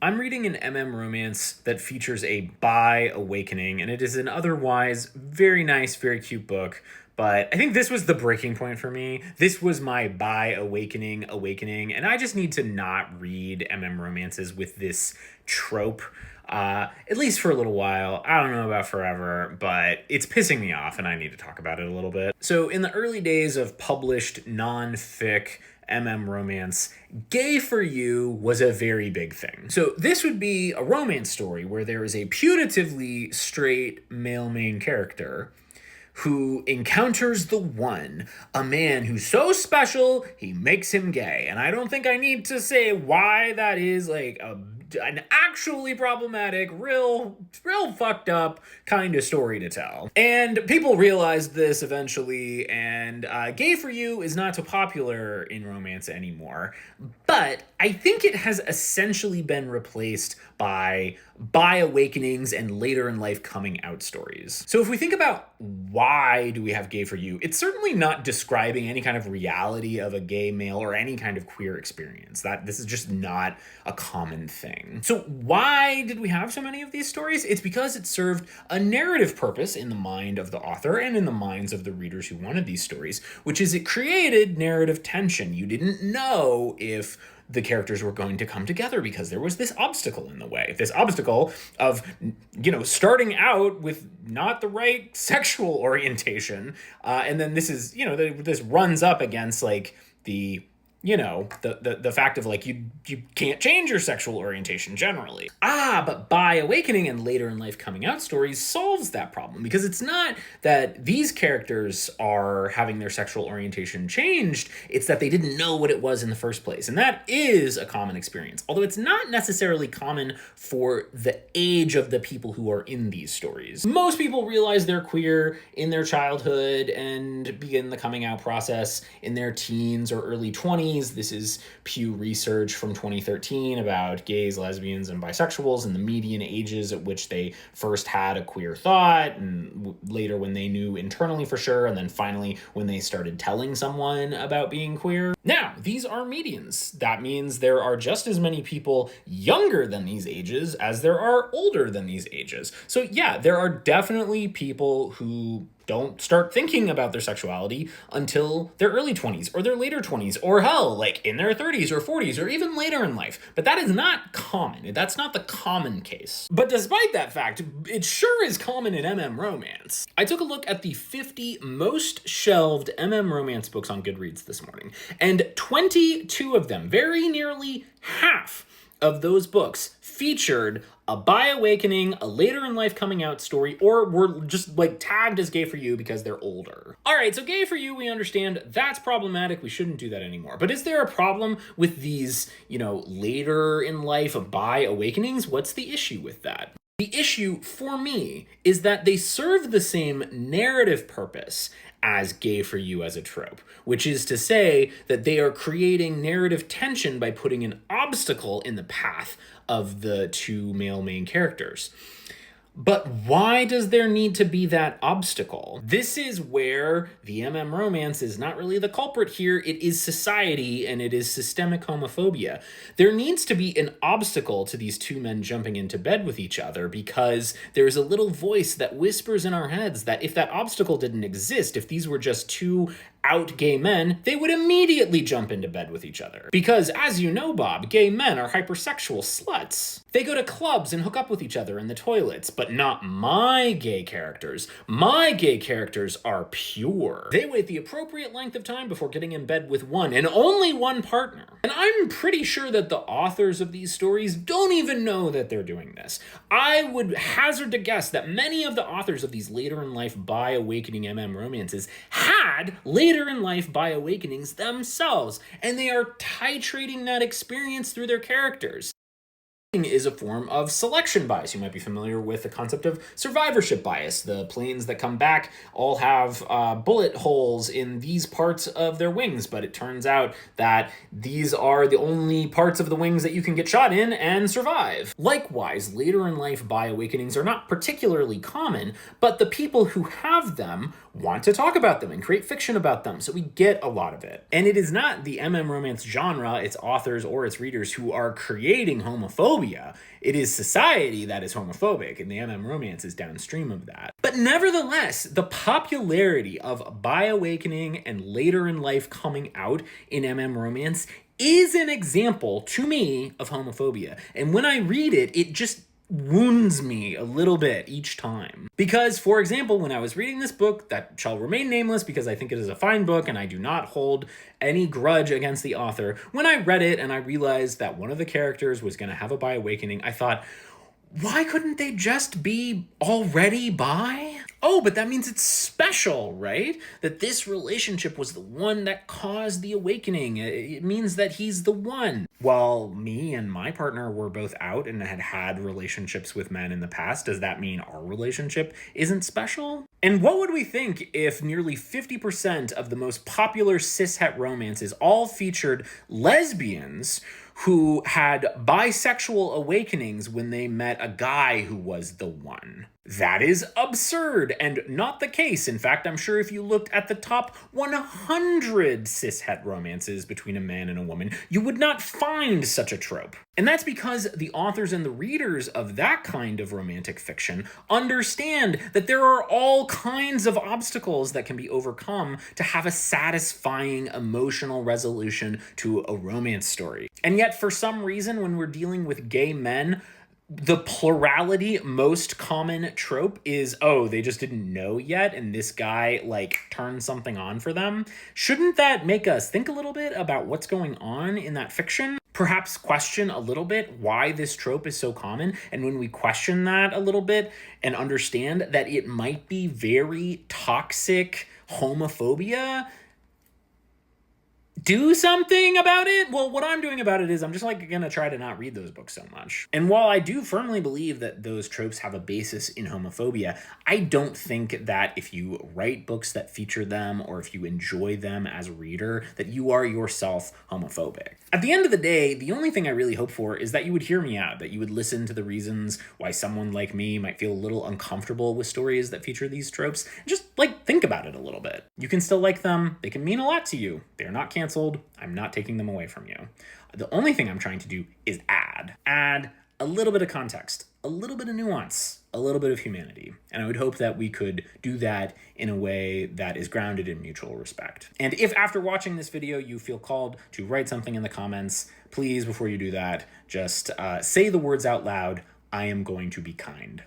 I'm reading an MM romance that features a bi awakening, and it is an otherwise very nice, very cute book. But I think this was the breaking point for me. This was my bi awakening, and I just need to not read MM romances with this trope. At least for a little while. I don't know about forever, but it's pissing me off, and I need to talk about it a little bit. So, in the early days of published non-fic MM romance, gay for you was a very big thing. So this would be a romance story where there is a putatively straight male main character who encounters the one, a man who's so special, he makes him gay. And I don't think I need to say why that is an actually problematic, real fucked up kind of story to tell. And people realized this eventually, and gay for you is not so popular in romance anymore. But I think it has essentially been replaced by awakenings and later in life coming out stories. So if we think about why do we have gay for you, it's certainly not describing any kind of reality of a gay male or any kind of queer experience. This is just not a common thing. So why did we have so many of these stories? It's because it served a narrative purpose in the mind of the author and in the minds of the readers who wanted these stories, which is it created narrative tension. You didn't know if the characters were going to come together because there was this obstacle in the way. This obstacle of, starting out with not the right sexual orientation. And then this is, this runs up against the fact of you can't change your sexual orientation generally. But bi awakening and later in life coming out stories solves that problem, because it's not that these characters are having their sexual orientation changed, it's that they didn't know what it was in the first place. And that is a common experience, although it's not necessarily common for the age of the people who are in these stories. Most people realize they're queer in their childhood and begin the coming out process in their teens or early 20s. This is Pew Research from 2013 about gays, lesbians, and bisexuals and the median ages at which they first had a queer thought, and later when they knew internally for sure, and then finally when they started telling someone about being queer. Now, these are medians. That means there are just as many people younger than these ages as there are older than these ages. So yeah, there are definitely people who don't start thinking about their sexuality until their early 20s or their later 20s, or hell, in their 30s or 40s or even later in life. But that is not common. That's not the common case. But despite that fact, it sure is common in MM romance. I took a look at the 50 most shelved MM romance books on Goodreads this morning, and 22 of them, very nearly half of those books, featured a bi awakening, a later in life coming out story, or were just tagged as gay for you because they're older. All right, so gay for you, we understand that's problematic. We shouldn't do that anymore. But is there a problem with these, later in life bi awakenings? What's the issue with that? The issue for me is that they serve the same narrative purpose as gay for you as a trope, which is to say that they are creating narrative tension by putting an obstacle in the path of the two male main characters. But why does there need to be that obstacle? This is where the MM romance is not really the culprit here. It is society, and it is systemic homophobia. There needs to be an obstacle to these two men jumping into bed with each other, because there's a little voice that whispers in our heads that if that obstacle didn't exist, if these were just two out gay men, they would immediately jump into bed with each other. Because, as you know, Bob, gay men are hypersexual sluts. They go to clubs and hook up with each other in the toilets, but not my gay characters. My gay characters are pure. They wait the appropriate length of time before getting in bed with one and only one partner. And I'm pretty sure that the authors of these stories don't even know that they're doing this. I would hazard to guess that many of the authors of these later in life bi awakening MM romances had later in life bi awakenings themselves, and they are titrating that experience through their characters. Is a form of selection bias. You might be familiar with the concept of survivorship bias. The planes that come back all have bullet holes in these parts of their wings, but it turns out that these are the only parts of the wings that you can get shot in and survive. Likewise, later in life bi awakenings are not particularly common, but the people who have them want to talk about them and create fiction about them. So we get a lot of it. And it is not the MM romance genre, its authors or its readers who are creating homophobia. It is society that is homophobic, and the MM romance is downstream of that. But nevertheless, the popularity of bi awakening and later in life coming out in MM romance is an example to me of homophobia. And when I read it, it just wounds me a little bit each time. Because, for example, when I was reading this book that shall remain nameless because I think it is a fine book and I do not hold any grudge against the author, when I read it and I realized that one of the characters was going to have a bi awakening, I thought, why couldn't they just be already bi? Oh, but that means it's special, right? That this relationship was the one that caused the awakening. It means that he's the one. While me and my partner were both out and had had relationships with men in the past, does that mean our relationship isn't special? And what would we think if nearly 50% of the most popular cishet romances all featured lesbians who had bisexual awakenings when they met a guy who was the one? That is absurd and not the case. In fact, I'm sure if you looked at the top 100 cishet romances between a man and a woman, you would not find such a trope. And that's because the authors and the readers of that kind of romantic fiction understand that there are all kinds of obstacles that can be overcome to have a satisfying emotional resolution to a romance story. And yet, for some reason, when we're dealing with gay men, the plurality most common trope is, oh, they just didn't know yet and this guy turned something on for them. Shouldn't that make us think a little bit about what's going on in that fiction? Perhaps question a little bit why this trope is so common, and when we question that a little bit and understand that it might be very toxic homophobia, do something about it? Well, what I'm doing about it is I'm just gonna try to not read those books so much. And while I do firmly believe that those tropes have a basis in homophobia, I don't think that if you write books that feature them or if you enjoy them as a reader, that you are yourself homophobic. At the end of the day, the only thing I really hope for is that you would hear me out, that you would listen to the reasons why someone like me might feel a little uncomfortable with stories that feature these tropes, and just think about it a little bit. You can still like them, they can mean a lot to you. They're not canceled, I'm not taking them away from you. The only thing I'm trying to do is add a little bit of context, a little bit of nuance, a little bit of humanity. And I would hope that we could do that in a way that is grounded in mutual respect. And if after watching this video you feel called to write something in the comments, please, before you do that, just say the words out loud, I am going to be kind.